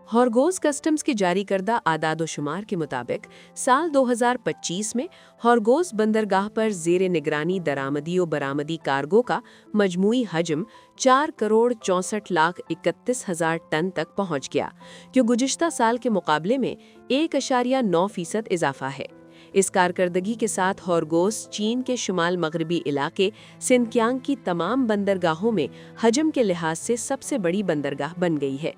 हॉर्गोस customs के जारी करदा आदाद-ओ-शुमार के मुताबिक साल 2025 में हॉर्गोस बंदरगाह पर ज़ेरे निगरानी दरामदी और बरामदी कार्गो का मजमूई हजम 4,64,31,000 टन तक पहुंच गया, जो गुज़िश्ता साल के मुकाबले में 1.9% इजाफा है। इस कारकर्दगी के साथ हॉर्गोस चीन के शुमाल मगरबी इलाके सिनकियांग की तमाम बंदरगाहों में हजम के लिहाज से सबसे बड़ी बंदरगाह बन गई है।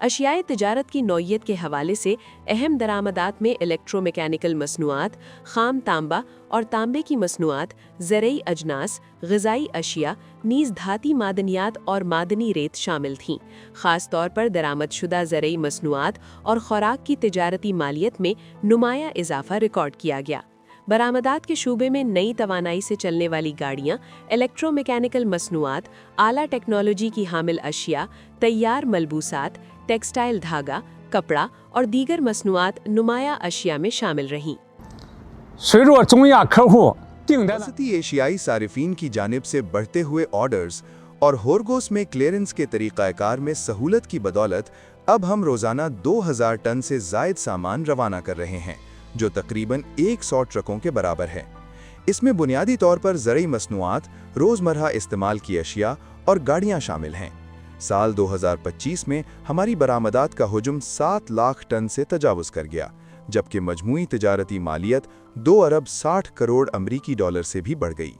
अशियाए तिजारत की नौइयत के हवाले से अहम दरामदात में इलेक्ट्रोमैकेनिकल मसनूआत, खाम तांबा और तांबे की मसनूआत, ज़रई अजनास, ग़िज़ाई अशिया, नीज़ धाती मादनियात और मादनी रेत शामिल थीं। ख़ास तौर पर दरामदशुदा ज़रई मसनूआत और खुराक की तिजारती मालियत में नुमाया इजाफा रिकॉर्ड किया गया। बरामदात के शूबे में नई तवानाई से चलने वाली गाड़ियाँ, इलेक्ट्रोमैकेनिकल मसनूआत, आला टेक्नोलॉजी की हामिल अशिया, तैयार मलबूसात, टेक्सटाइल धागा, कपड़ा और दीगर मसनूआत नुमाया अशिया में शामिल रहीं। वसती एशियाई सारिफीन की जानिब से बढ़ते हुए ऑर्डर्स और हॉर्गोस में क्लियरेंस के तरीक़ाकार में सहूलत की बदौलत अब हम रोज़ाना 2000 टन से ज़ायद सामान रवाना कर रहे हैं, जो तकरीबन 100 ट्रकों के बराबर है। इसमें बुनियादी तौर पर ज़रई मसनूआत, रोज़मर्रा इस्तेमाल की अशिया और गाड़ियाँ शामिल हैं। साल 2025 में हमारी बरामदात का हुजम 7 लाख टन से तजावुज़ कर गया, जबकि मजमूई तिजारती मालियत 2 अरब 60 करोड़ अमरीकी डॉलर से भी बढ़ गई।